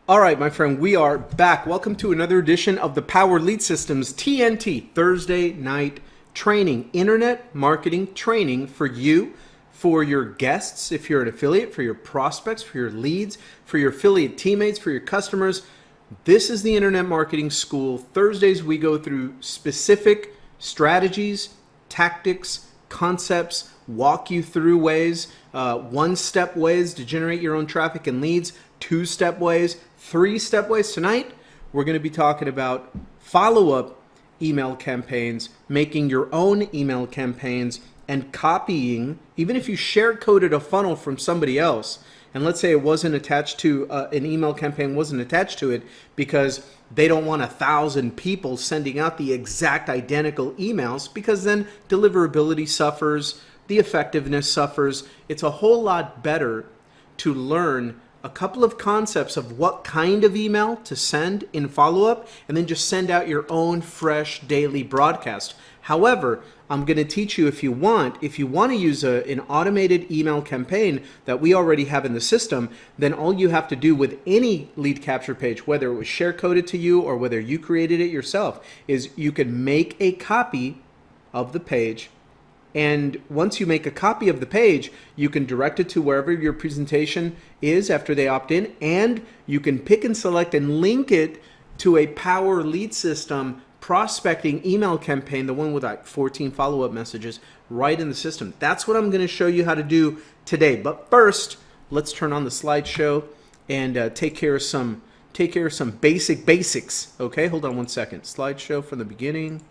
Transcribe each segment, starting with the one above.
All right, my friend, we are back. Welcome to another edition of the Power Lead Systems TNT Thursday Night Training, Internet Marketing Training for you, for your guests, if you're an affiliate, for your prospects, for your leads, for your affiliate teammates, for your customers. This is the Internet Marketing School. Thursdays, we go through specific strategies, tactics, concepts, walk you through ways, one-step ways to generate your own traffic and leads, two-step ways, three-step ways. Tonight, we're going to be talking about follow-up email campaigns, making your own email campaigns, and copying, even if you share coded a funnel from somebody else, and let's say it wasn't attached to, an email campaign wasn't attached to it because they don't want 1,000 people sending out the exact identical emails, because then deliverability suffers, the effectiveness suffers. It's a whole lot better to learn a couple of concepts of what kind of email to send in follow-up, and then just send out your own fresh daily broadcast. However, I'm going to teach you, if you want to use an automated email campaign that we already have in the system, then all you have to do with any lead capture page, whether it was share coded to you or whether you created it yourself, is you can make a copy of the page. And once you make a copy of the page, you can direct it to wherever your presentation is after they opt in, and you can pick and select and link it to a Power Lead System prospecting email campaign, the one with like 14 follow-up messages right in the system. That's what I'm going to show you how to do today. But first, let's turn on the slideshow and take care of some basics. Okay, hold on one second. Slideshow from the beginning.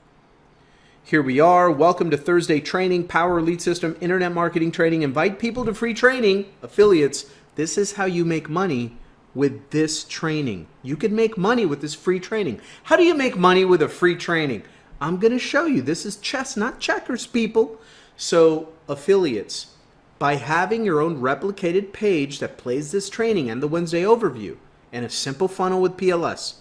Here we are. Welcome to Thursday Training, Power Lead System, Internet Marketing Training. Invite people to free training, affiliates. This is how you make money with this training. You can make money with this free training. How do you make money with a free training? I'm going to show you. This is chess, not checkers, people. So, affiliates, by having your own replicated page that plays this training and the Wednesday overview and a simple funnel with PLS,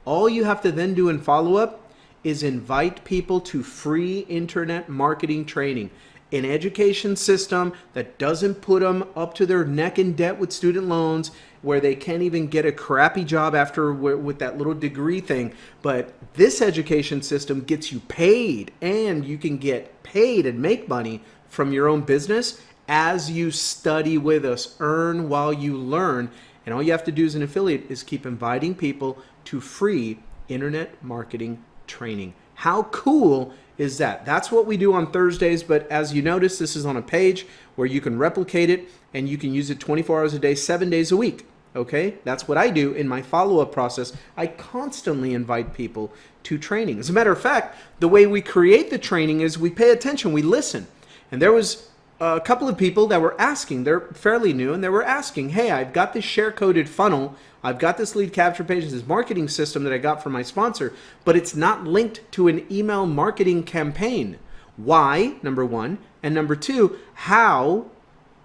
all you have to then do in follow-up is invite people to free internet marketing training, an education system that doesn't put them up to their neck in debt with student loans, where they can't even get a crappy job after with that little degree thing. But this education system gets you paid, and you can get paid and make money from your own business as you study with us. Earn while you learn. And all you have to do as an affiliate is keep inviting people to free internet marketing training. How cool is that? That's what we do on Thursdays, but as you notice, this is on a page where you can replicate it and you can use it 24 hours a day, 7 days a week. Okay? That's what I do in my follow-up process. I constantly invite people to training. As a matter of fact, the way we create the training is we pay attention, we listen. And there was a couple of people that were asking, they're fairly new, and they were asking, hey, I've got this share-coded funnel, I've got this lead capture page, this marketing system that I got from my sponsor, but it's not linked to an email marketing campaign. Why, number one? And number two, how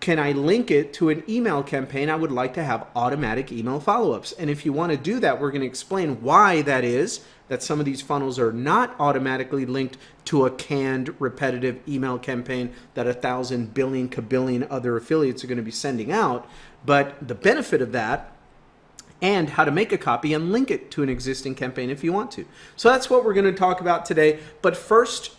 can I link it to an email campaign? I would like to have automatic email follow-ups. And if you want to do that, we're going to explain why that is, that some of these funnels are not automatically linked to a canned, repetitive email campaign that 1,000 billion, kabillion other affiliates are going to be sending out. But the benefit of that, and how to make a copy and link it to an existing campaign if you want to. So that's what we're going to talk about today. But first,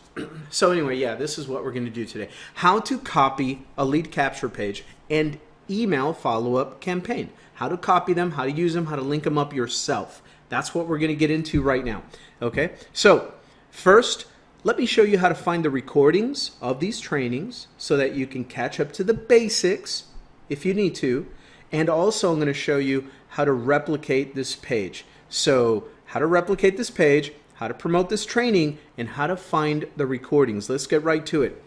so anyway, yeah, this is what we're going to do today. How to copy a lead capture page and email follow-up campaign. How to copy them, how to use them, how to link them up yourself. That's what we're going to get into right now. Okay, so first, let me show you how to find the recordings of these trainings so that you can catch up to the basics if you need to. And also I'm going to show you how to replicate this page. So how to replicate this page, how to promote this training, and how to find the recordings. Let's get right to it.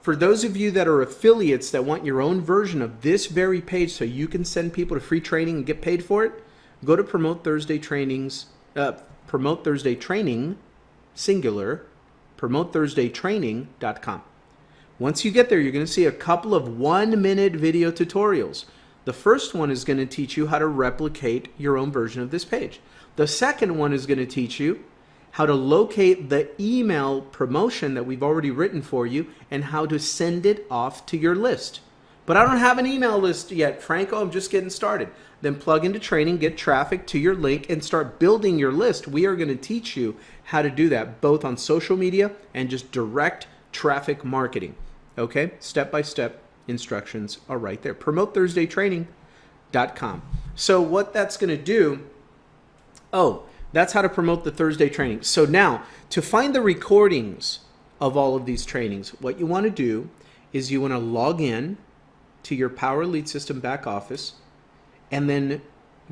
For those of you that are affiliates that want your own version of this very page so you can send people to free training and get paid for it, go to Promote Thursday Trainings, Promote Thursday Training, singular, PromoteThursdayTraining.com. Once you get there, you're going to see a couple of 1-minute video tutorials. The first one is going to teach you how to replicate your own version of this page. The second one is going to teach you how to locate the email promotion that we've already written for you and how to send it off to your list. But I don't have an email list yet, Franco. I'm just getting started. then plug into training, get traffic to your link, and start building your list. We are going to teach you how to do that, both on social media and just direct traffic marketing. Okay? Step-by-step instructions are right there. PromoteThursdayTraining.com. So what that's going to do, that's how to promote the Thursday training. So now, to find the recordings of all of these trainings, what you want to do is you want to log in to your Power Lead System back office and then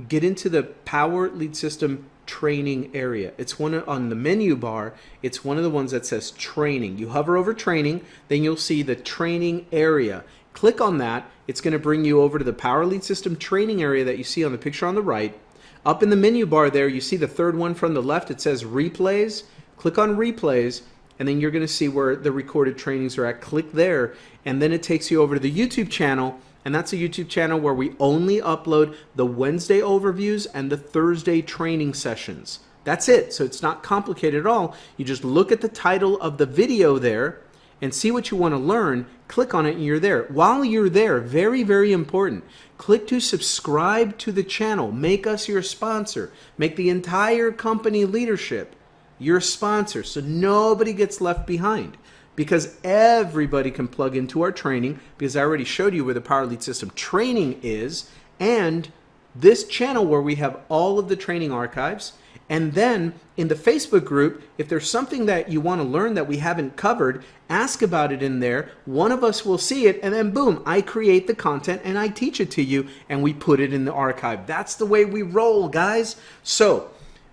get into the Power Lead System training area. It's one on the menu bar. It's one of the ones that says training. You hover over training, then you'll see the training area. Click on that. It's going to bring you over to the Power Lead System training area that you see on the picture on the right. Up in the menu bar there, you see the third one from the left. It says replays. Click on replays, and then you're going to see where the recorded trainings are at. Click there, and then it takes you over to the YouTube channel, and that's a YouTube channel where we only upload the Wednesday overviews and the Thursday training sessions. That's it. So it's not complicated at all. You just look at the title of the video there and see what you want to learn. Click on it and you're there. While you're there, very, very important, click to subscribe to the channel. Make us your sponsor. Make the entire company leadership your sponsor so nobody gets left behind. Because everybody can plug into our training, because I already showed you where the Power Lead System training is, and this channel where we have all of the training archives. And then in the Facebook group, if there's something that you want to learn that we haven't covered, ask about it in there. One of us will see it, and then boom, I create the content and I teach it to you, and we put it in the archive. That's the way we roll, guys. So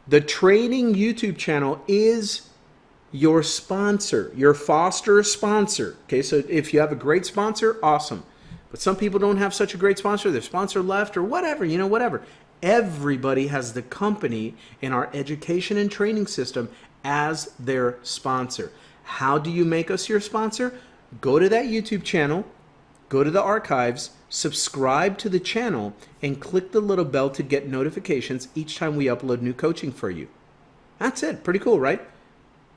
the training YouTube channel is your sponsor, your foster sponsor. Okay, so if you have a great sponsor, awesome. But some people don't have such a great sponsor, their sponsor left or whatever, whatever. Everybody has the company in our education and training system as their sponsor. How do you make us your sponsor? Go to that YouTube channel, go to the archives, subscribe to the channel, and click the little bell to get notifications each time we upload new coaching for you. That's it. Pretty cool, right?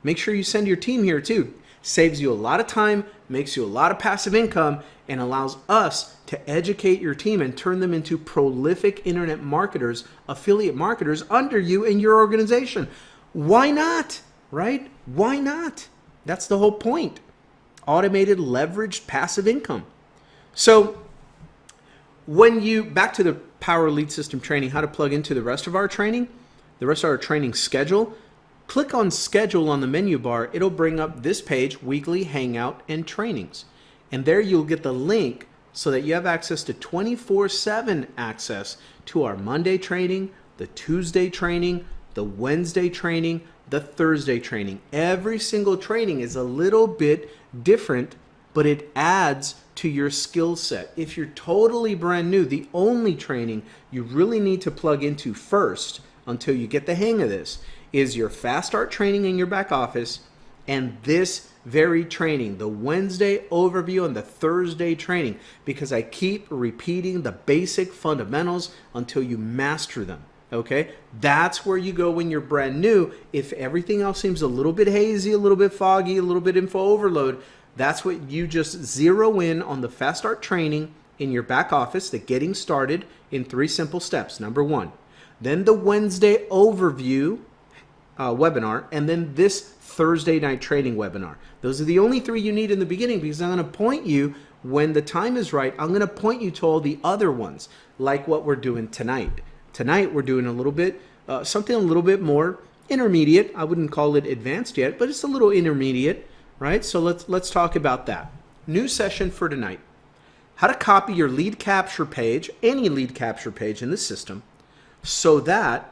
Make sure you send your team here too. Saves you a lot of time, makes you a lot of passive income, and allows us to educate your team and turn them into prolific internet marketers, affiliate marketers under you and your organization. Why not, right? Why not? That's the whole point. Automated, leveraged, passive income. So back to the Power Lead System training, how to plug into the rest of our training, the rest of our training schedule. Click on schedule on the menu bar. It'll bring up this page, weekly hangout and trainings. And there you'll get the link so that you have access to 24/7 access to our Monday training, the Tuesday training, the Wednesday training, the Thursday training. Every single training is a little bit different, but it adds to your skill set. If you're totally brand new, the only training you really need to plug into first until you get the hang of this is your Fast Start training in your back office and this very training, the Wednesday overview and the Thursday training, because I keep repeating the basic fundamentals until you master them. Okay? That's where you go when you're brand new. If everything else seems a little bit hazy, a little bit foggy, a little bit info overload, that's what you just zero in on the Fast Start training in your back office, the getting started in 3 simple steps. Number 1. Then the Wednesday overview webinar, and then this Thursday night training webinar. Those are the only 3 you need in the beginning, because I'm going to point you, when the time is right, I'm going to point you to all the other ones, like what we're doing tonight. Tonight we're doing a little bit, something a little bit more intermediate. I wouldn't call it advanced yet, but it's a little intermediate, right? So let's talk about that. New session for tonight. How to copy your lead capture page, any lead capture page in the system, so that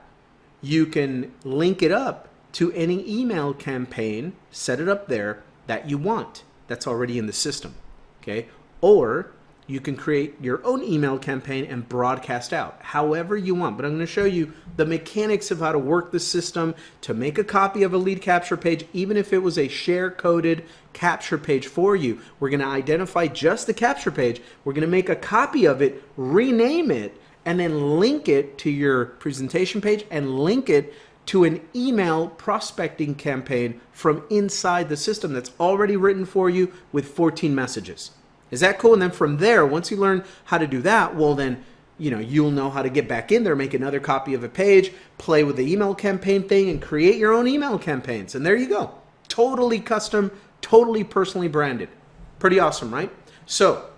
you can link it up to any email campaign, set it up there that you want, that's already in the system, okay? Or you can create your own email campaign and broadcast out, however you want. But I'm going to show you the mechanics of how to work the system to make a copy of a lead capture page, even if it was a share-coded capture page for you. We're going to identify just the capture page. We're going to make a copy of it, rename it, and then link it to your presentation page and link it to an email prospecting campaign from inside the system that's already written for you with 14 messages. Is that cool? And then from there, once you learn how to do that, well then you'll know how to get back in there, make another copy of a page, play with the email campaign thing, and create your own email campaigns. And there you go. Totally custom, totally personally branded. Pretty awesome, right? So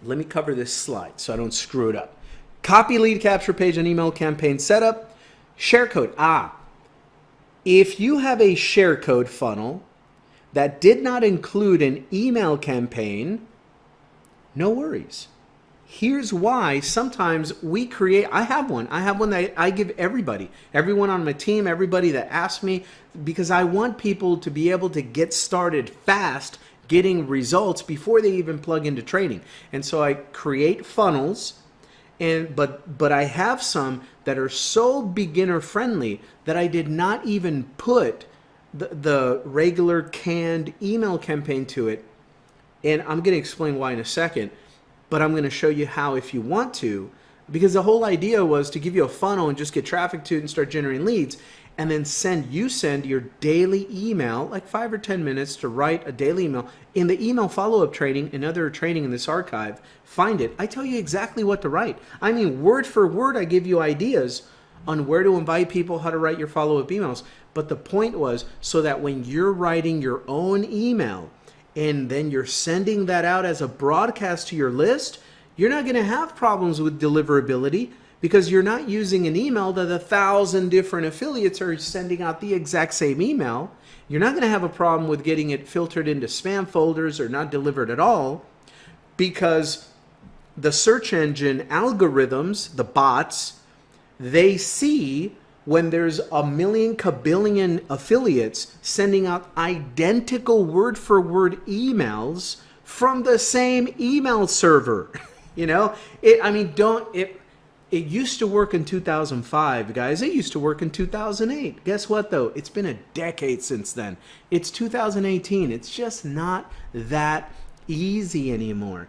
let me cover this slide so I don't screw it up. Copy lead capture page and email campaign setup. Share code. If you have a share code funnel that did not include an email campaign, no worries. Here's why sometimes we create, I have one that I give everyone on my team, everybody that asks me, because I want people to be able to get started fast getting results before they even plug into training. And so I create funnels, but I have some that are so beginner friendly that I did not even put the regular canned email campaign to it. And I'm going to explain why in a second. But I'm going to show you how if you want to, because the whole idea was to give you a funnel and just get traffic to it and start generating leads, and then send your daily email, like 5 or 10 minutes to write a daily email. In the email follow-up training, another training in this archive, find it. I tell you exactly what to write. I mean, word for word, I give you ideas on where to invite people, how to write your follow-up emails. But the point was so that when you're writing your own email, and then you're sending that out as a broadcast to your list, you're not going to have problems with deliverability because you're not using an email that 1,000 different affiliates are sending out the exact same email. You're not going to have a problem with getting it filtered into spam folders or not delivered at all, because the search engine algorithms, the bots, they see when there's a million kabillion affiliates sending out identical word-for-word emails from the same email server. It used to work in 2005, guys. It used to work in 2008. Guess what, though? It's been a decade since then. It's 2018. It's just not that easy anymore.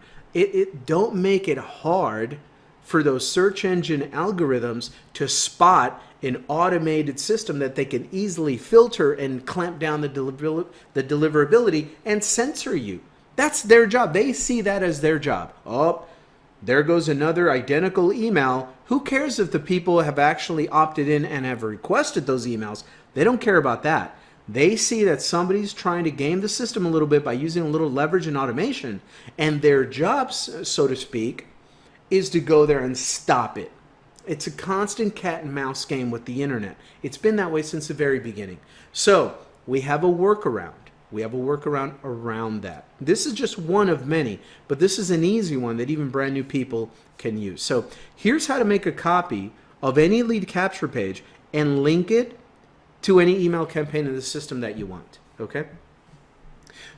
Don't make it hard for those search engine algorithms to spot an automated system that they can easily filter and clamp down the deliverability and censor you. That's their job. They see that as their job. Oh, there goes another identical email. Who cares if the people have actually opted in and have requested those emails? They don't care about that. They see that somebody's trying to game the system a little bit by using a little leverage and automation, and their job, so to speak, is to go there and stop it. It's a constant cat and mouse game with the internet. It's been that way since the very beginning. So we have a workaround. We have a workaround around that. This is just one of many, but this is an easy one that even brand new people can use. So here's how to make a copy of any lead capture page and link it to any email campaign in the system that you want. Okay?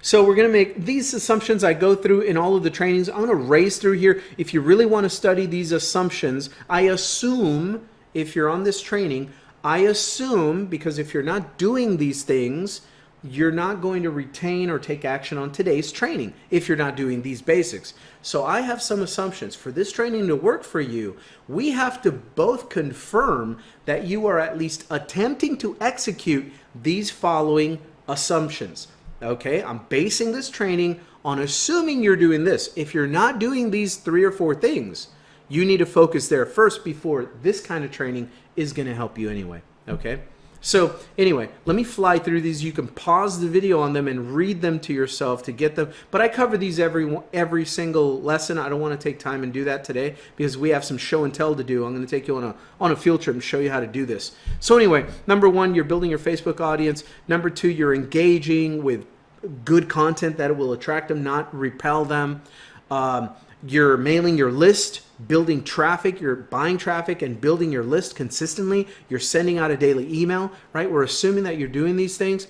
So we're going to make these assumptions I go through in all of the trainings. I'm going to race through here. If you really want to study these assumptions, I assume, if you're on this training, I assume, because if you're not doing these things, you're not going to retain or take action on today's training if you're not doing these basics. So I have some assumptions. For this training to work for you, we have to both confirm that you are at least attempting to execute these following assumptions. Okay, I'm basing this training on assuming you're doing this. If you're not doing these 3 or 4 things, you need to focus there first before this kind of training is going to help you anyway. Okay, so anyway, let me fly through these. You can pause the video on them and read them to yourself to get them. But I cover these every single lesson. I don't want to take time and do that today because we have some show and tell to do. I'm going to take you on a field trip and show you how to do this. So anyway, number 1, you're building your Facebook audience. Number 2, you're engaging with good content that will attract them, not repel them. You're mailing your list, building traffic, you're buying traffic and building your list consistently. You're sending out a daily email, right? We're assuming that you're doing these things.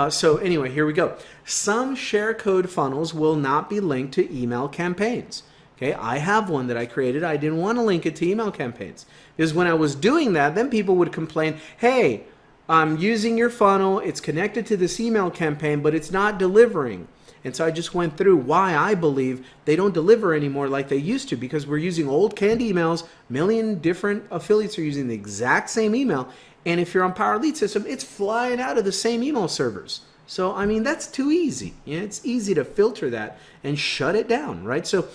So anyway, here we go. Some share code funnels will not be linked to email campaigns. Okay, I have one that I created. I didn't want to link it to email campaigns because when I was doing that, then people would complain, hey, I'm using your funnel, it's connected to this email campaign, but it's not delivering. And so I just went through why I believe they don't deliver anymore like they used to, because we're using old canned emails. A million different affiliates are using the exact same email. And if you're on Power Lead System, it's flying out of the same email servers. So, I mean, that's too easy. You know, it's easy to filter that and shut it down, right? So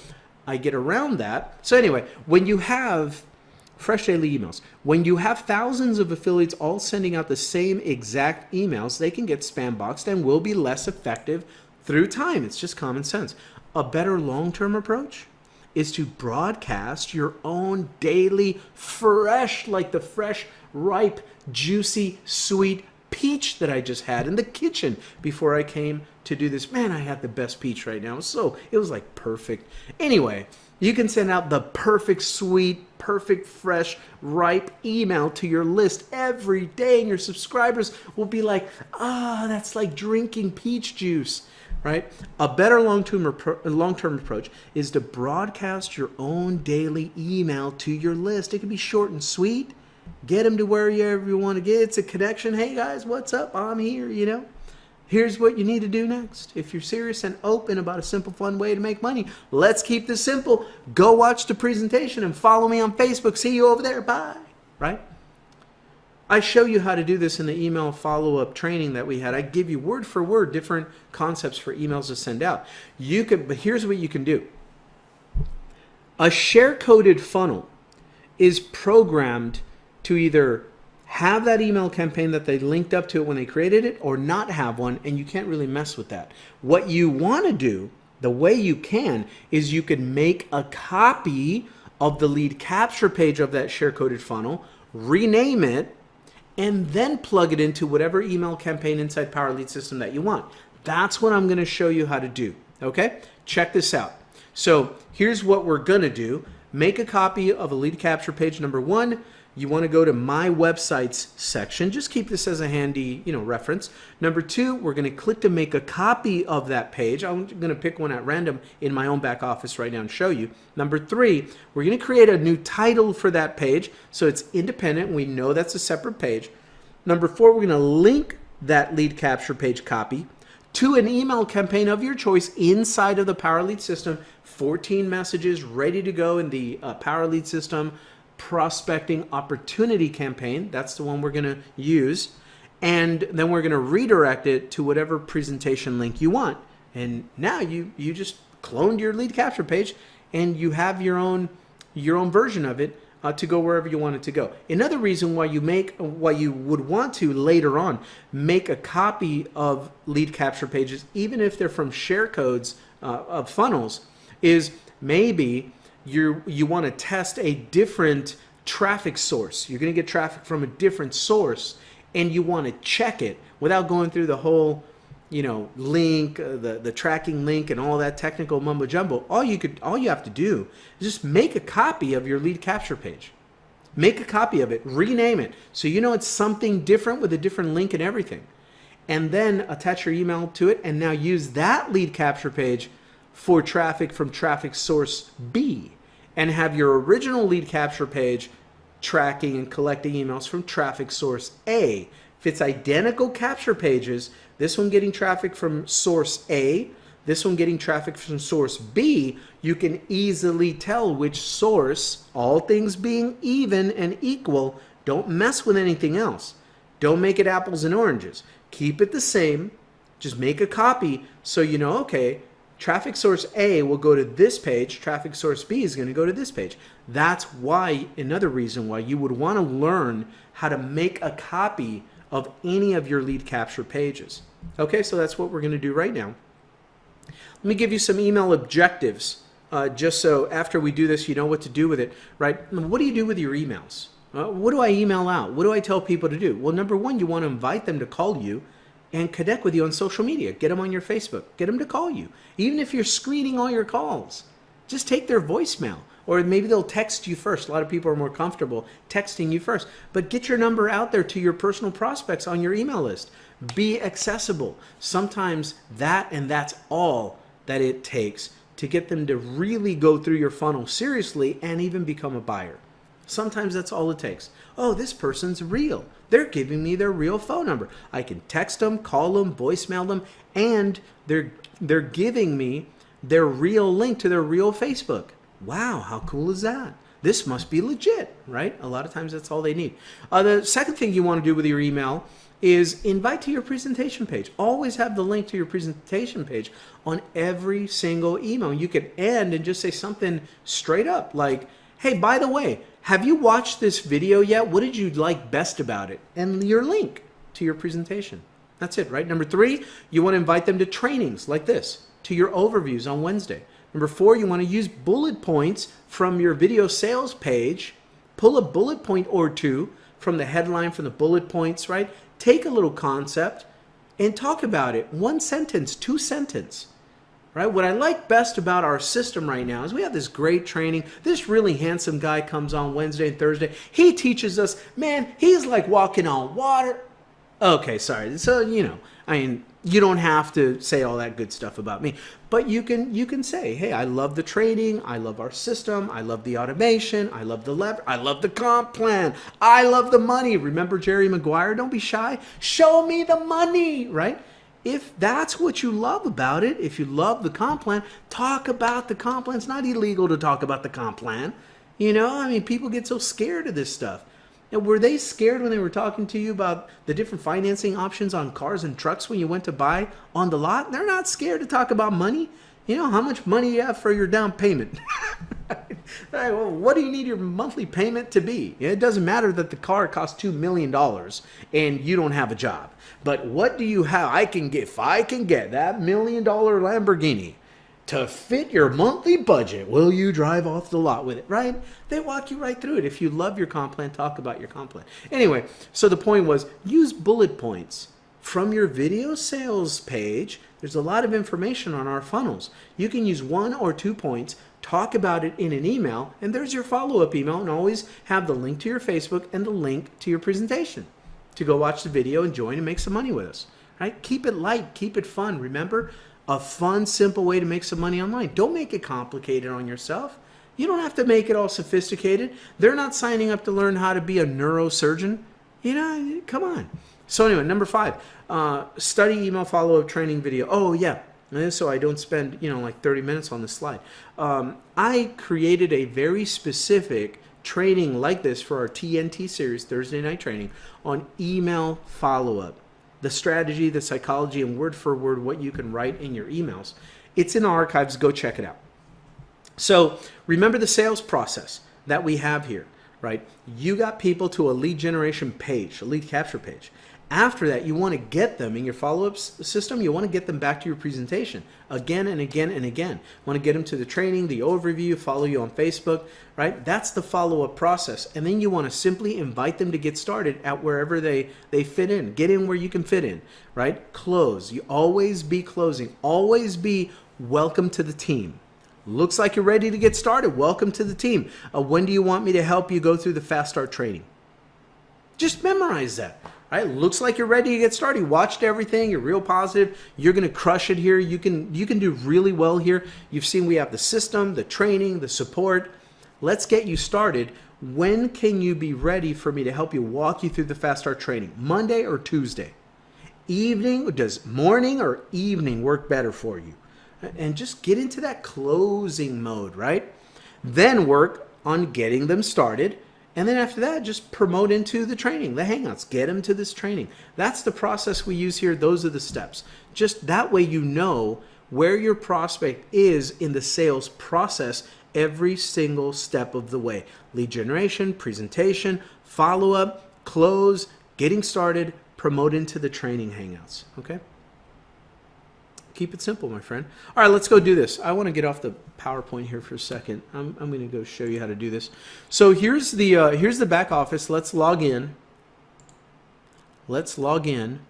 I get around that. So anyway, when you have fresh daily emails, when you have thousands of affiliates all sending out the same exact emails, they can get spam boxed and will be less effective through time. It's just common sense. A better long-term approach is to broadcast your own daily fresh, like the fresh, ripe, juicy, sweet peach that I just had in the kitchen before I came to do this. Man, I had the best peach right now. It was like perfect. Anyway, you can send out the perfect, sweet, perfect, fresh, ripe email to your list every day, and your subscribers will be like, that's like drinking peach juice. Right? A better long-term approach is to broadcast your own daily email to your list. It can be short and sweet. Get them to wherever you want to get. It's a connection. Hey guys, what's up? I'm here, you know. Here's what you need to do next. If you're serious and open about a simple, fun way to make money, let's keep this simple. Go watch the presentation and follow me on Facebook. See you over there. Bye. Right? I show you how to do this in the email follow-up training that we had. I give you word for word different concepts for emails to send out. But here's what you can do. A share-coded funnel is programmed to either have that email campaign that they linked up to it when they created it, or not have one, and you can't really mess with that. What you want to do, the way you can, is you can make a copy of the lead capture page of that share-coded funnel, rename it, and then plug it into whatever email campaign inside Power Lead System that you want. That's what I'm going to show you how to do. Okay? Check this out. So here's what we're going to do. Make a copy of a lead capture page. Number one, you want to go to My Websites section. Just keep this as a handy, reference. Number two, we're going to click to make a copy of that page. I'm going to pick one at random in my own back office right now and show you. Number three, we're going to create a new title for that page so it's independent. We know that's a separate page. Number four, we're going to link that lead capture page copy to an email campaign of your choice inside of the Power Lead System. 14 messages ready to go in the Power Lead System prospecting opportunity campaign. That's the one we're going to use. And then we're going to redirect it to whatever presentation link you want. And now you just cloned your lead capture page and you have your own version of it to go wherever you want it to go. Another reason why you would want to later on make a copy of lead capture pages, even if they're from share codes of funnels, is maybe you want to test a different traffic source. You're going to get traffic from a different source, and you want to check it without going through the whole, link, the tracking link, and all that technical mumbo jumbo. All you have to do is just make a copy of your lead capture page. Make a copy of it, rename it, so you know it's something different with a different link and everything, and then attach your email to it, and now use that lead capture page for traffic from traffic source B, and have your original lead capture page tracking and collecting emails from traffic source A. If it's identical capture pages, this one getting traffic from source A, this one getting traffic from source B, you can easily tell which source, all things being even and equal. Don't mess with anything else. Don't make it apples and oranges. Keep it the same. Just make a copy so you know, okay, traffic source A will go to this page, traffic source B is going to go to this page. That's why, another reason why you would want to learn how to make a copy of any of your lead capture pages. Okay, so that's what we're going to do right now. Let me give you some email objectives, just so after we do this, you know what to do with it, right? What do you do with your emails? What do I email out? What do I tell people to do? Well, number one, you want to invite them to call you and connect with you on social media. Get them on your Facebook. Get them to call you. Even if you're screening all your calls, just take their voicemail. Or maybe they'll text you first. A lot of people are more comfortable texting you first. But get your number out there to your personal prospects on your email list. Be accessible. Sometimes that's all that it takes to get them to really go through your funnel seriously and even become a buyer. Sometimes that's all it takes. Oh, this person's real. They're giving me their real phone number. I can text them, call them, voicemail them, and they're giving me their real link to their real Facebook. Wow, how cool is that? this must be legit, right? A lot of times that's all they need. The second thing you want to do with your email is invite to your presentation page. Always have the link to your presentation page on every single email. You could end and just say something straight up like, hey, by the way, have you watched this video yet? What did you like best about it? And your link to your presentation. That's it, right? Number 3, you want to invite them to trainings like this, to your overviews on Wednesday. Number 4, you want to use bullet points from your video sales page. Pull a bullet point or two from the headline, from the bullet points, right? Take a little concept and talk about it. 1 sentence, 2 sentences, right? What I like best about our system right now is we have this great training. This really handsome guy comes on Wednesday and Thursday. He teaches us, man, he's like walking on water. Okay, sorry. So, I mean, you don't have to say all that good stuff about me, but you can say, hey, I love the training, I love our system, I love the automation, I love the lever, I love the comp plan, I love the money. Remember Jerry Maguire? Don't be shy. Show me the money, right? If that's what you love about it, if you love the comp plan, talk about the comp plan. It's not illegal to talk about the comp plan. I mean, people get so scared of this stuff. Now, were they scared when they were talking to you about the different financing options on cars and trucks when you went to buy on the lot? They're not scared to talk about money. How much money you have for your down payment. Right, well, what do you need your monthly payment to be? It doesn't matter that the car costs $2 million and you don't have a job. But what do you have? If I can get that $1 million Lamborghini to fit your monthly budget, will you drive off the lot with it, right? They walk you right through it. If you love your comp plan, talk about your comp plan. Anyway, so the point was, use bullet points from your video sales page. There's a lot of information on our funnels. You can use 1 or 2 points, talk about it in an email, and there's your follow-up email, and always have the link to your Facebook and the link to your presentation to go watch the video and join and make some money with us, right? Keep it light, keep it fun. Remember, a fun, simple way to make some money online. Don't make it complicated on yourself. You don't have to make it all sophisticated. They're not signing up to learn how to be a neurosurgeon. Come on. So anyway, number 5, study email follow-up training video. Oh, yeah. So I don't spend, like 30 minutes on this slide. I created a very specific training like this for our TNT series, Thursday night training, on email follow-up. The strategy, the psychology, and word for word what you can write in your emails. It's in the archives. Go check it out. So remember the sales process that we have here, right? You got people to a lead generation page, a lead capture page. After that, you want to get them in your follow-up system. You want to get them back to your presentation again and again and again. You want to get them to the training, the overview, follow you on Facebook, right? That's the follow-up process. And then you want to simply invite them to get started at wherever they fit in. Get in where you can fit in, right? Close. You always be closing. Always be welcome to the team. Looks like you're ready to get started. Welcome to the team. When do you want me to help you go through the Fast Start training? Just memorize that. Right? Looks like you're ready to get started. You watched everything. You're real positive. You're going to crush it here. You can do really well here. You've seen we have the system, the training, the support. Let's get you started. When can you be ready for me to help you walk you through the Fast Start training? Monday or Tuesday? Evening? Does morning or evening work better for you? And just get into that closing mode, right? Then work on getting them started. And then after that, just promote into the training, the Hangouts. Get them to this training. That's the process we use here. Those are the steps. Just that way you know where your prospect is in the sales process every single step of the way. Lead generation, presentation, follow-up, close, getting started, promote into the training Hangouts. Okay? Keep it simple, my friend. All right, let's go do this. I want to get off the PowerPoint here for a second. I'm going to go show you how to do this. So here's the back office. Let's log in. Let's log in.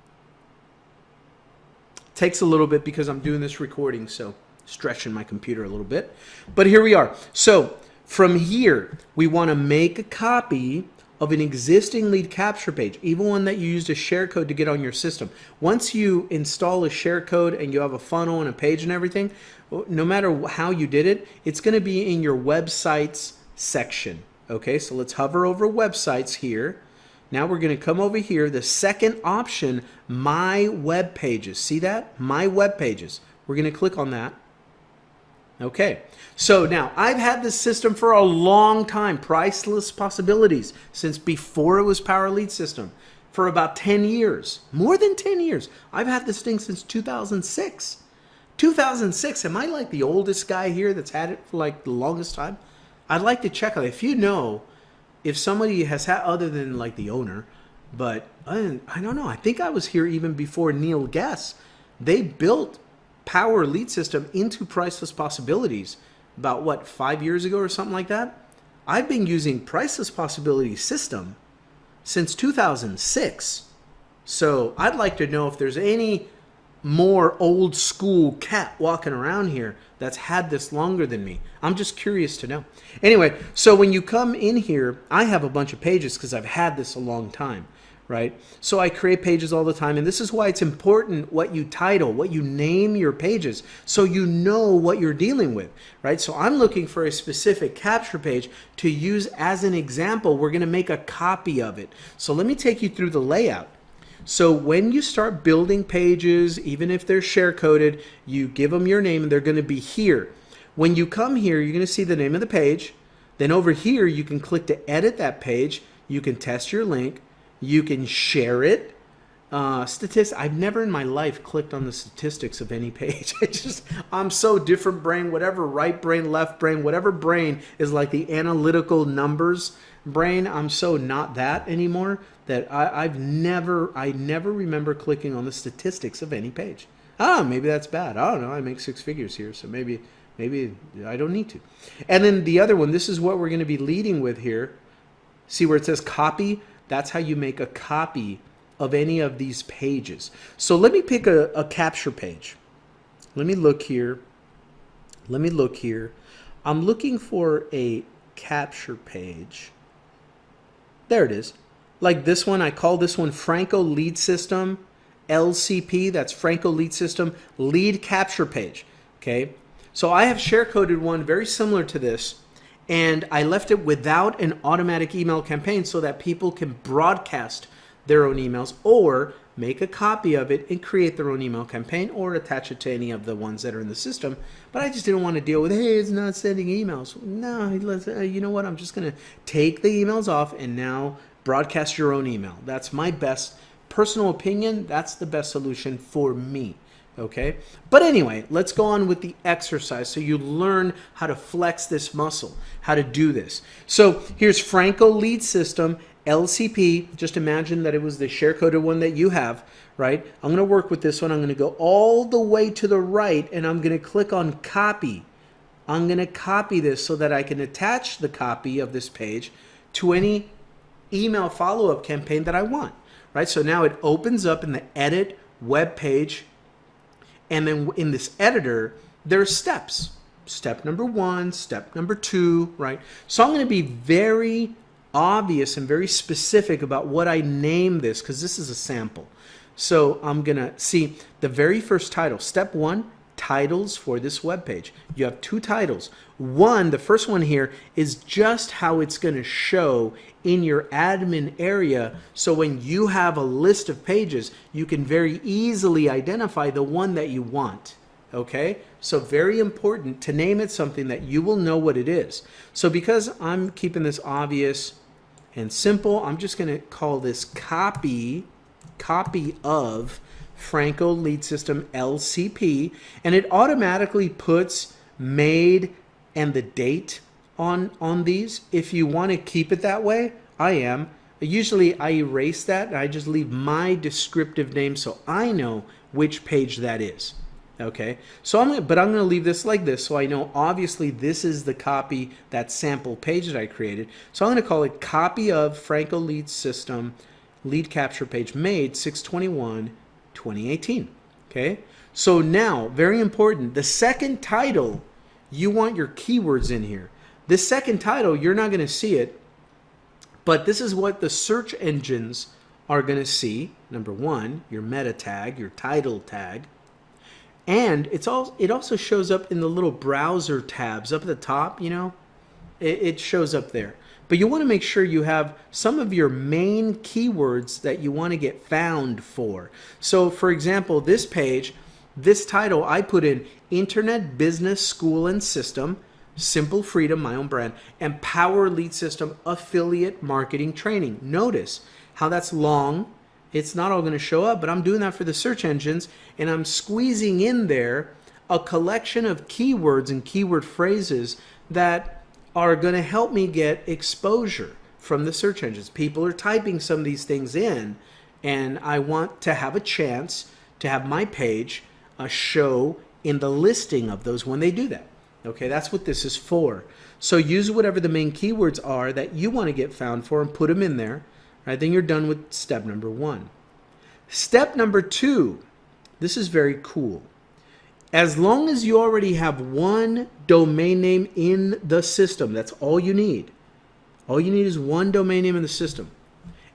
Takes a little bit because I'm doing this recording, so stretching my computer a little bit. But here we are. So from here, we want to make a copy of an existing lead capture page, even one that you used a share code to get on your system. Once you install a share code and you have a funnel and a page and everything, no matter how you did it, it's going to be in your websites section. Okay, so let's hover over websites here. Now we're going to come over here, the second option, My Web Pages. See that? My Web Pages. We're going to click on that. Okay, so now I've had this system for a long time, Priceless Possibilities, since before it was Power Lead System, for about 10 years, more than 10 years. I've had this thing since 2006. 2006, am I like the oldest guy here that's had it for like the longest time? I'd like to check on it. If you know, if somebody has had, other than like the owner, but I don't know. I think I was here even before Neil Guess. They built Power Lead System into Priceless Possibilities about, what, 5 years ago or something like that? I've been using Priceless Possibilities system since 2006. So I'd like to know if there's any more old school cat walking around here that's had this longer than me. I'm just curious to know. Anyway, so when you come in here, I have a bunch of pages because I've had this a long time, right? So I create pages all the time, and this is why it's important what you title, what you name your pages, so you know what you're dealing with, right? So I'm looking for a specific capture page to use as an example. We're going to make a copy of it. So let me take you through the layout. So when you start building pages, even if they're share coded, you give them your name and they're going to be here. When you come here, you're going to see the name of the page. Then over here, you can click to edit that page. You can test your link. You can share it. Statistics. I've never in my life clicked on the statistics of any page. I'm so different brain, whatever right brain, left brain, whatever brain is like the analytical numbers brain. I'm so not that anymore that I never remember clicking on the statistics of any page. Maybe that's bad. I don't know. I make 6 figures here, so maybe I don't need to. And then the other one, this is what we're going to be leading with here. See where it says copy? That's how you make a copy of any of these pages. So let me pick a capture page. Let me look here. I'm looking for a capture page. There it is. Like this one, I call this one Franco Lead System, LCP. That's Franco Lead System lead capture page. Okay. So I have share coded one very similar to this, and I left it without an automatic email campaign so that people can broadcast their own emails or make a copy of it and create their own email campaign or attach it to any of the ones that are in the system. But I just didn't want to deal with, hey, it's not sending emails. No, you know what? I'm just going to take the emails off and now broadcast your own email. That's my best personal opinion. That's the best solution for me. Okay. But anyway, let's go on with the exercise so you learn how to flex this muscle, how to do this. So here's Franco Lead System, LCP. Just imagine that it was the share-coded one that you have, right? I'm going to work with this one. I'm going to go all the way to the right, and I'm going to click on copy. I'm going to copy this so that I can attach the copy of this page to any email follow-up campaign that I want, right? So now it opens up in the edit web page. And then in this editor, there's steps. Step number 1, step number 2, right? So I'm going to be very obvious and very specific about what I name this because this is a sample. So I'm going to see the very first title. Step 1, titles for this web page. You have 2 titles. One, the first one here is just how it's going to show in your admin area. So when you have a list of pages, you can very easily identify the one that you want. Okay? So very important to name it something that you will know what it is. So because I'm keeping this obvious and simple, I'm just going to call this copy of Franco Lead System LCP, and it automatically puts made and the date on these. If you want to keep it that way, usually I erase that and I just leave my descriptive name so I know which page that is. Okay, so I'm going to leave this like this so I know obviously this is the copy, that sample page that I created. So I'm going to call it copy of Franco Lead System lead capture page made 6/21/2018. Okay, so now very important, the second title, you want your keywords in here. This second title, you're not going to see it, but this is what the search engines are going to see. Number 1, your meta tag, your title tag. And it also shows up in the little browser tabs up at the top, you know, it shows up there. But you want to make sure you have some of your main keywords that you want to get found for. So for example, this page, This title, I put in Internet Business School and System, Simple Freedom, my own brand, and Power Lead System Affiliate Marketing Training. Notice how that's long. It's not all going to show up, but I'm doing that for the search engines, and I'm squeezing in there a collection of keywords and keyword phrases that are going to help me get exposure from the search engines. People are typing some of these things in, and I want to have a chance to have my page show in the listing of those when they do that. Okay, that's what this is for. So use whatever the main keywords are that you want to get found for and put them in there. Right, then you're done with step number 1. Step number 2, this is very cool. As long as you already have one domain name in the system, that's all you need. All you need is one domain name in the system.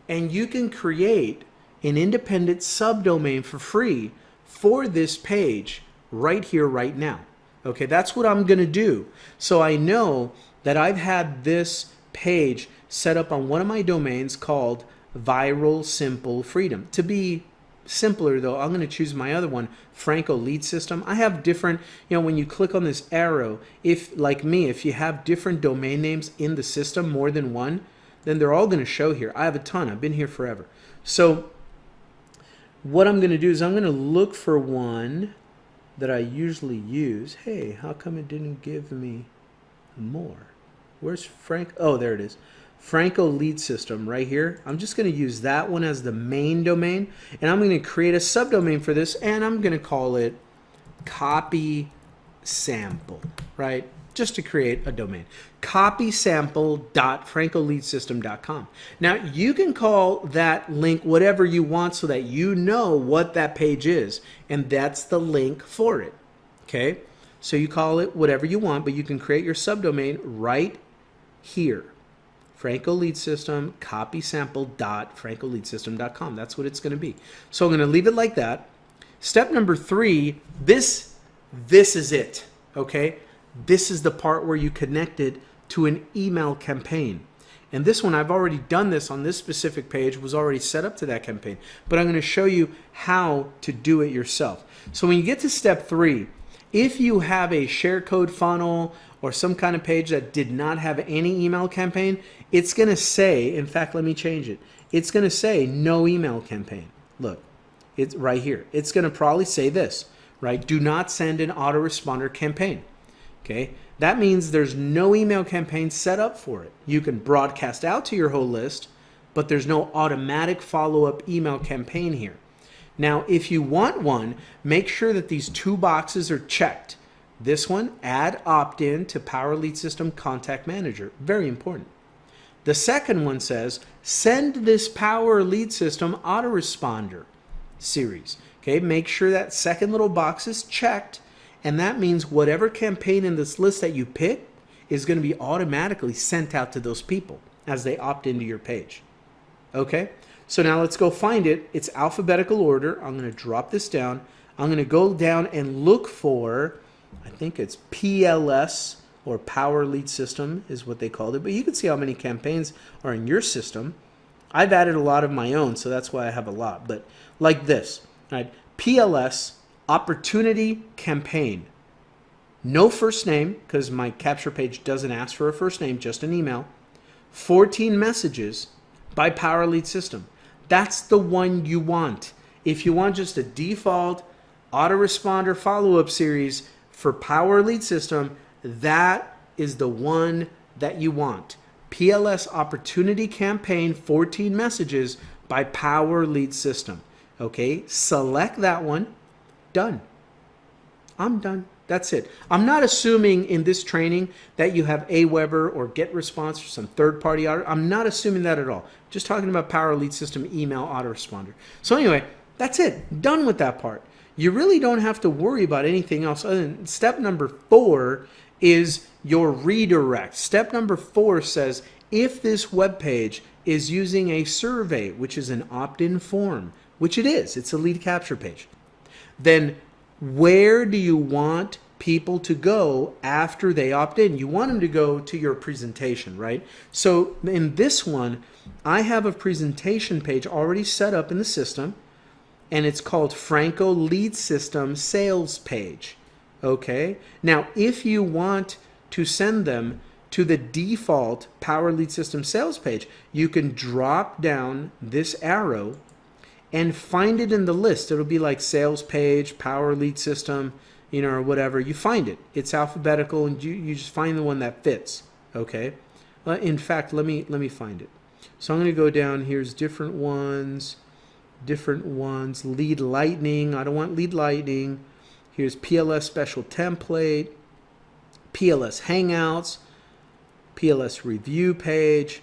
And you can create an independent subdomain for free for this page right here, right now. Okay, that's what I'm going to do. So I know that I've had this page set up on one of my domains called Viral Simple Freedom. To be simpler though, I'm going to choose my other one, Franco Lead System. I have different, when you click on this arrow, if like me, if you have different domain names in the system, more than one, then they're all going to show here. I have a ton. I've been here forever. So what I'm going to do is I'm going to look for one that I usually use. Hey, how come it didn't give me more? Where's Frank? Oh, there it is. Franco Lead System right here. I'm just going to use that one as the main domain, and I'm going to create a subdomain for this, and I'm going to call it Copy Sample, right? Just to create a domain. copysample.francoleadsystem.com. Now, you can call that link whatever you want so that you know what that page is, and that's the link for it. Okay? So you call it whatever you want, but you can create your subdomain right here. Franco Lead System, copysample.francoleadsystem.com. That's what it's going to be. So I'm going to leave it like that. Step number 3, this is it. Okay? This is the part where you connect it to an email campaign. And this one, I've already done this on this specific page, was already set up to that campaign. But I'm going to show you how to do it yourself. So when you get to step 3, if you have a share code funnel or some kind of page that did not have any email campaign, it's going to say, in fact, let me change it. It's going to say no email campaign. Look, it's right here. It's going to probably say this, right? Do not send an autoresponder campaign. Okay, that means there's no email campaign set up for it. You can broadcast out to your whole list, but there's no automatic follow-up email campaign here. Now, if you want one, make sure that these 2 boxes are checked. This one, add opt-in to Power Lead System Contact Manager. Very important. The second one says, send this Power Lead System autoresponder series. Okay, make sure that second little box is checked. And that means whatever campaign in this list that you pick is going to be automatically sent out to those people as they opt into your page. Okay, so now let's go find it. It's alphabetical order. I'm going to drop this down. I'm going to go down and look for, I think it's PLS or Power Lead System is what they called it. But you can see how many campaigns are in your system. I've added a lot of my own, so that's why I have a lot. But like this, right? PLS Opportunity Campaign. No first name, because my capture page doesn't ask for a first name, just an email. 14 messages by Power Lead System. That's the one you want. If you want just a default autoresponder follow-up series for Power Lead System, that is the one that you want. PLS Opportunity Campaign, 14 messages by Power Lead System. Okay, select that one. Done. I'm done. That's it. I'm not assuming in this training that you have Aweber or GetResponse or some third-party auto. I'm not assuming that at all. Just talking about Power Lead System email autoresponder. So anyway, that's it. Done with that part. You really don't have to worry about anything else other than step number 4 is your redirect. Step number 4 says if this web page is using a survey, which is an opt-in form, which it is, it's a lead capture page, then where do you want people to go after they opt in? You want them to go to your presentation, right? So in this one, I have a presentation page already set up in the system. and it's called Franco Lead System Sales Page. Okay, now if you want to send them to the default Power Lead System sales page, you can drop down this arrow and find it in the list. It'll be like sales page, Power Lead System, you know, or whatever. You find it. It's alphabetical, and you just find the one that fits. Okay. In fact, let me find it. So I'm going to go down. Here's different ones. Lead Lightning. I don't want Lead Lightning. Here's PLS Special Template, PLS Hangouts, PLS Review Page,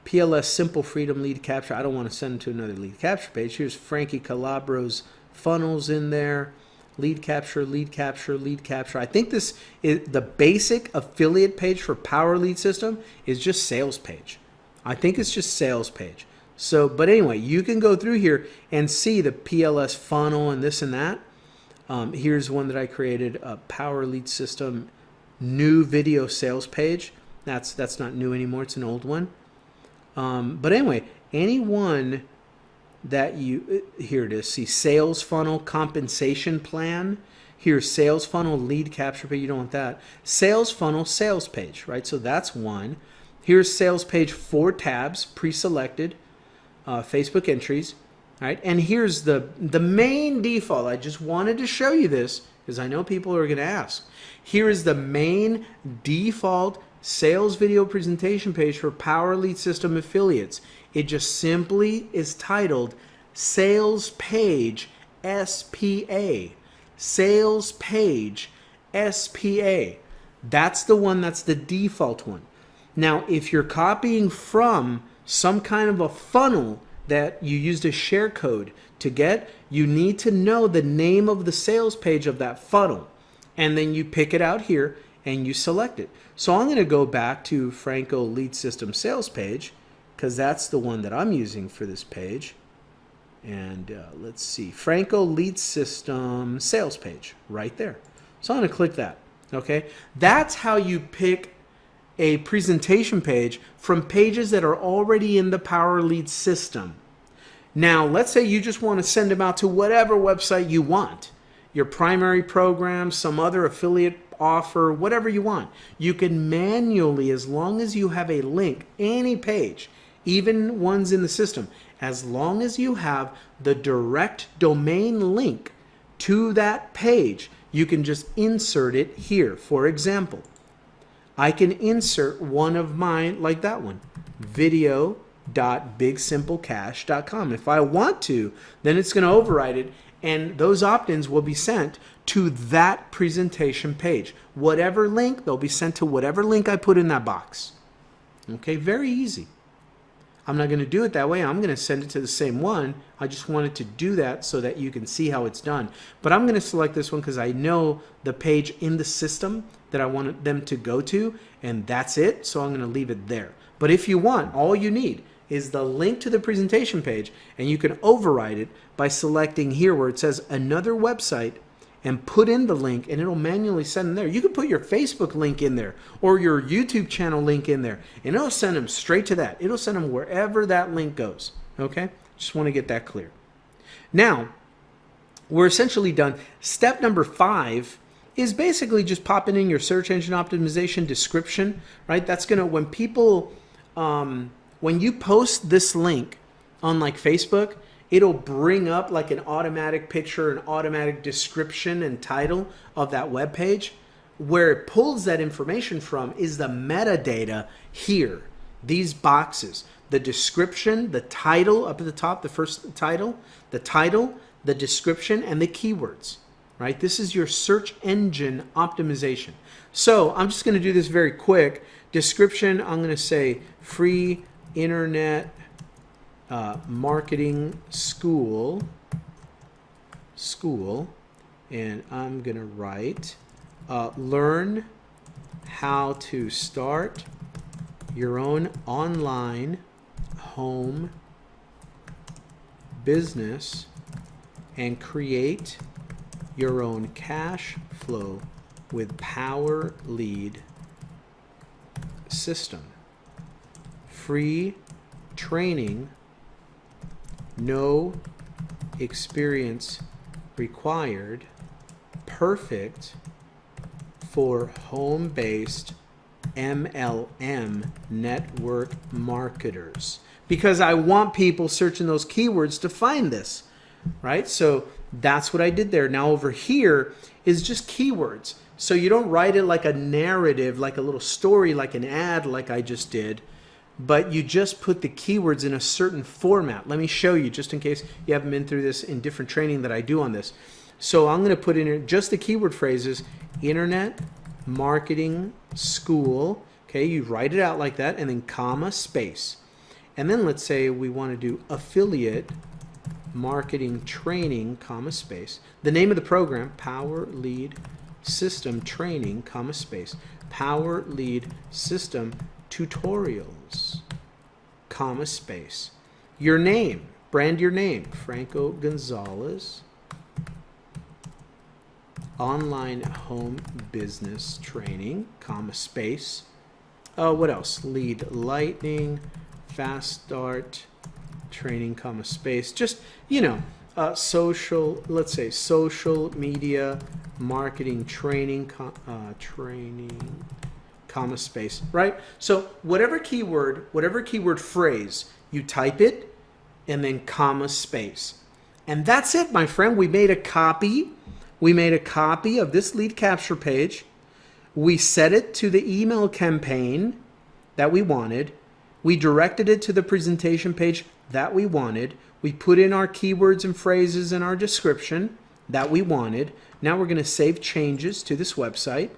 PLS Simple Freedom Lead Capture. I don't want to send them to another lead capture page. Here's Frankie Calabro's funnels in there. Lead capture, lead capture, lead capture. I think this is the basic affiliate page for Power Lead System is just sales page. I think it's just sales page. So, but anyway, you can go through here and see the PLS funnel and this and that. Here's one that I created, a Power Lead System new video sales page. That's not new anymore. It's an old one. But anyway, any one that you, here it is, see sales funnel, compensation plan. Here's sales funnel, lead capture page. You don't want that. Sales funnel, sales page, right? So that's one. Here's sales page, 4 tabs, pre-selected, Facebook entries. All right, and here's the main default. I just wanted to show you this because I know people are going to ask. Here is the main default sales video presentation page for Power Lead System affiliates. It just simply is titled Sales Page SPA. Sales Page SPA. That's the one, that's the default one. Now, if you're copying from some kind of a funnel that you used a share code to get, you need to know the name of the sales page of that funnel. And then you pick it out here and you select it. So I'm going to go back to Franco Lead System sales page because that's the one that I'm using for this page. And let's see, Franco Lead System sales page right there. So I'm going to click that. Okay, that's how you pick a presentation page from pages that are already in the Power Lead System. Now, let's say you just want to send them out to whatever website you want, your primary program, some other affiliate offer, whatever you want. You can manually, as long as you have a link, any page, even ones in the system, as long as you have the direct domain link to that page, you can just insert it here. For example, I can insert one of mine like that one, video.bigsimplecash.com. If I want to, then it's going to override it, and those opt-ins will be sent to that presentation page. Whatever link, they'll be sent to whatever link I put in that box. Okay, very easy. I'm not going to do it that way. I'm going to send it to the same one. I just wanted to do that so that you can see how it's done. But I'm going to select this one because I know the page in the system that I want them to go to, and that's it. So I'm going to leave it there. But if you want, all you need is the link to the presentation page, and you can override it by selecting here where it says another website and put in the link, and it'll manually send them there. You can put your Facebook link in there or your YouTube channel link in there, and it'll send them straight to that. It'll send them wherever that link goes. Okay? Just want to get that clear. Now, we're essentially done. Step number 5 is basically just popping in your search engine optimization description, right? That's going to, when people, when you post this link on like Facebook, it'll bring up like an automatic picture, an automatic description and title of that web page. Where it pulls that information from is the metadata here, these boxes, the description, the title up at the top, the first title, the description, and the keywords, right? This is your search engine optimization. So I'm just going to do this very quick. Description, I'm going to say free internet marketing school, and I'm going to write learn how to start your own online home business and create your own cash flow with Power Lead System. Free training, no experience required, perfect for home-based MLM network marketers. Because I want people searching those keywords to find this, right? So that's what I did there. Now over here is just keywords. So you don't write it like a narrative, like a little story, like an ad, like I just did, but you just put the keywords in a certain format. Let me show you, just in case you haven't been through this in different training that I do on this. So I'm going to put in just the keyword phrases, internet marketing school. Okay, you write it out like that, and then comma, space. And then let's say we want to do affiliate marketing training, comma, space. The name of the program, Power Lead System Training, comma, space. Power Lead System Tutorials, comma, space. Your name, brand your name, Franco Gonzalez. Online home business training, comma, space. What else? Lead lightning, fast start training, comma, space. Just, you know, social, let's say social media marketing training, training, comma, space, right? So whatever keyword phrase, you type it and then comma, space. And that's it, my friend. We made a copy. We made a copy of this lead capture page. We set it to the email campaign that we wanted. We directed it to the presentation page that we wanted. We put in our keywords and phrases in our description that we wanted. Now we're going to save changes to this website.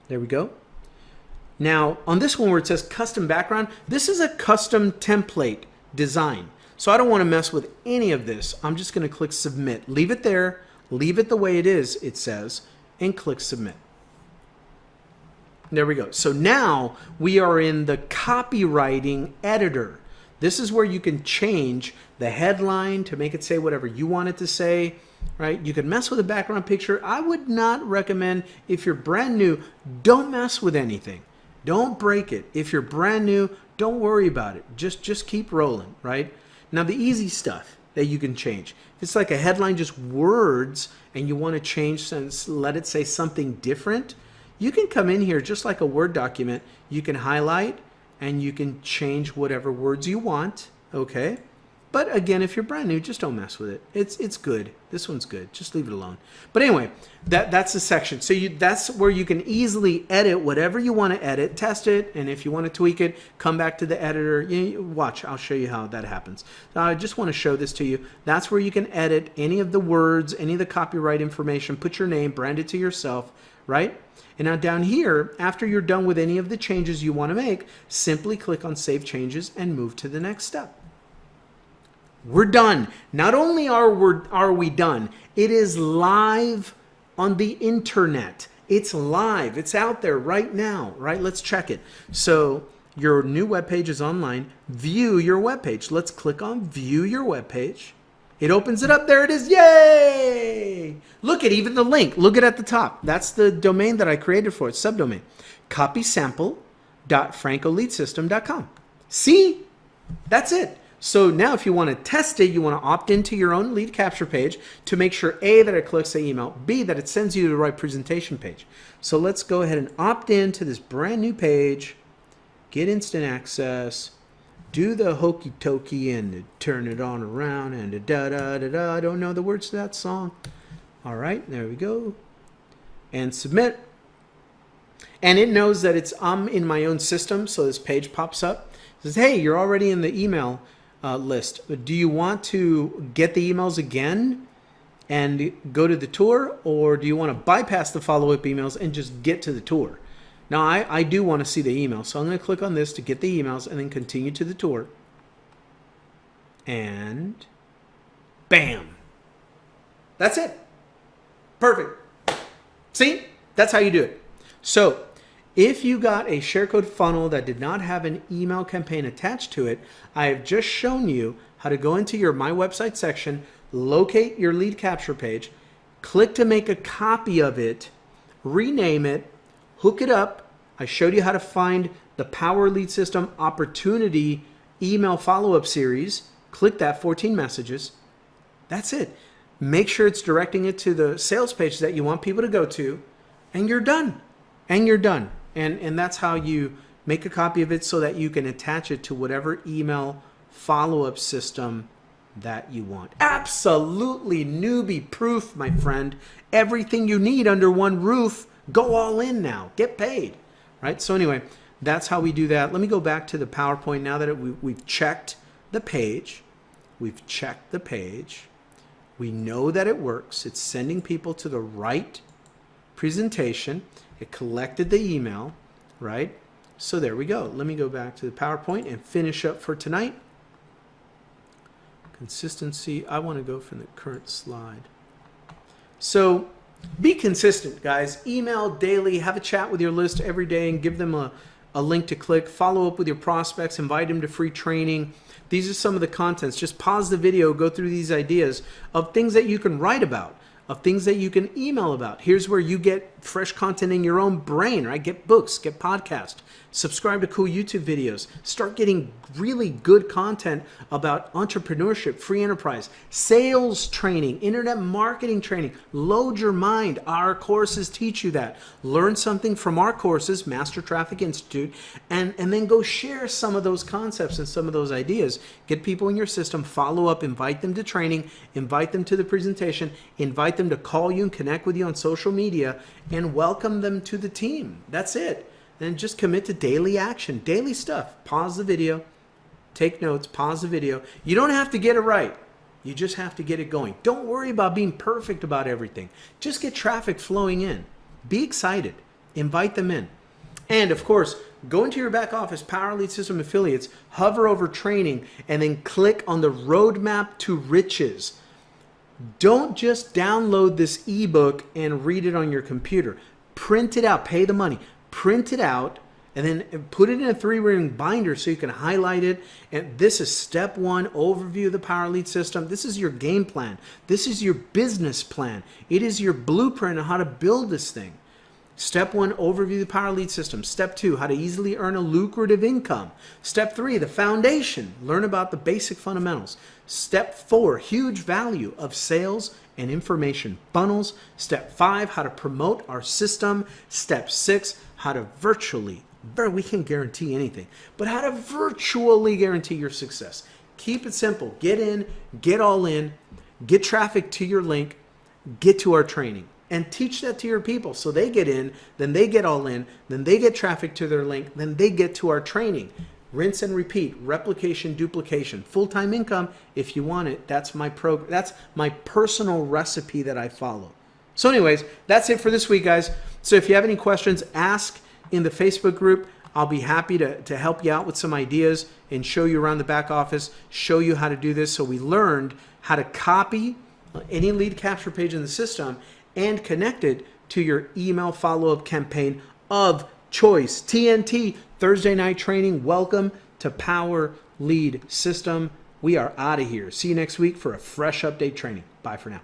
There we go. Now on this one where it says custom background, this is a custom template design. So I don't want to mess with any of this. I'm just going to click submit. Leave it there. Leave it the way it is, it says, and click submit. There we go. So now we are in the copywriting editor. This is where you can change the headline to make it say whatever you want it to say, right? You can mess with a background picture. I would not recommend, if you're brand new, don't mess with anything. Don't break it. If you're brand new, don't worry about it. Just keep rolling, right? Now the easy stuff that you can change. If it's like a headline, just words, and you want to change, since let it say something different, you can come in here just like a Word document. You can highlight and you can change whatever words you want, okay? But again, if you're brand new, just don't mess with it. It's good. This one's good. Just leave it alone. But anyway, that's the section. So that's where you can easily edit whatever you want to edit, test it, and if you want to tweak it, come back to the editor. Watch, I'll show you how that happens. So I just want to show this to you. That's where you can edit any of the words, any of the copyright information, put your name, brand it to yourself, right? And now down here, after you're done with any of the changes you want to make, simply click on Save Changes and move to the next step. We're done. Not only are we done, it is live on the internet. It's live. It's out there right now, right? Let's check it. So your new web page is online. View your web page. Let's click on View Your Web Page. It opens it up. There it is. Yay! Look at even the link. Look at the top. That's the domain that I created for it, subdomain. copysample.francoleadsystem.com. See? That's it. So now if you want to test it, you want to opt into your own lead capture page to make sure A, that it collects the email, B, that it sends you to the right presentation page. So let's go ahead and opt into this brand new page, get instant access, do the hokey tokey and turn it on around and da da da da. I don't know the words to that song. All right, there we go. And submit. And it knows that I'm in my own system, so this page pops up. It says, hey, you're already in the email list. Do you want to get the emails again and go to the tour, or do you want to bypass the follow-up emails and just get to the tour? Now, I do want to see the email, so I'm going to click on this to get the emails and then continue to the tour. And bam. That's it. Perfect. See? That's how you do it. So if you got a share code funnel that did not have an email campaign attached to it, I have just shown you how to go into your My Website section, locate your lead capture page, click to make a copy of it, rename it, hook it up. I showed you how to find the Power Lead System Opportunity email follow-up series. Click that, 14 messages. That's it. Make sure it's directing it to the sales page that you want people to go to, and you're done. And you're done. And that's how you make a copy of it so that you can attach it to whatever email follow-up system that you want. Absolutely newbie proof, my friend. Everything you need under one roof. Go all in now. Get paid. Right? So anyway, that's how we do that. Let me go back to the PowerPoint now that we've checked the page. We've checked the page. We know that it works. It's sending people to the right presentation. It collected the email, right? So there we go. Let me go back to the PowerPoint and finish up for tonight. Consistency. I want to go from the current slide. So be consistent, guys. Email daily. Have a chat with your list every day and give them a link to click. Follow up with your prospects. Invite them to free training. These are some of the contents. Just pause the video, go through these ideas of things that you can write about, of things that you can email about. Here's where you get fresh content in your own brain, right? Get books, get podcasts, subscribe to cool YouTube videos, start getting really good content about entrepreneurship, free enterprise, sales training, internet marketing training. Load your mind. Our courses teach you that. Learn something from our courses, Master Traffic Institute, and then go share some of those concepts and some of those ideas. Get people in your system, follow up, invite them to training, invite them to the presentation, invite them to call you and connect with you on social media, and welcome them to the team. That's it. Then just commit to daily action, daily stuff. Pause the video, take notes, pause the video. You don't have to get it right. You just have to get it going. Don't worry about being perfect about everything. Just get traffic flowing in. Be excited. Invite them in. And of course, go into your back office, Power Lead System Affiliates, hover over training, and then click on the roadmap to riches. Don't just download this ebook and read it on your computer. Print it out, pay the money, print it out, and then put it in a 3-ring binder so you can highlight it. And this is step 1, overview of the Power Lead System. This is your game plan. This is your business plan. It is your blueprint on how to build this thing. Step 1, overview the Power Lead System. Step 2, how to easily earn a lucrative income. Step 3, the foundation. Learn about the basic fundamentals. Step 4, huge value of sales and information funnels. Step 5, how to promote our system. Step 6, how to virtually, we can't guarantee anything, but how to virtually guarantee your success. Keep it simple. Get in, get all in, get traffic to your link, get to our training. And teach that to your people so they get in, then they get all in, then they get traffic to their link, then they get to our training. Rinse and repeat, replication, duplication, full-time income if you want it. That's my program. That's my personal recipe that I follow. So anyways, that's it for this week, guys. So if you have any questions, ask in the Facebook group. I'll be happy to help you out with some ideas and show you around the back office, show you how to do this. So we learned how to copy any lead capture page in the system and connect it to your email follow-up campaign of choice. TNT, Thursday night training. Welcome to Power Lead System. We are out of here. See you next week for a fresh update training. Bye for now.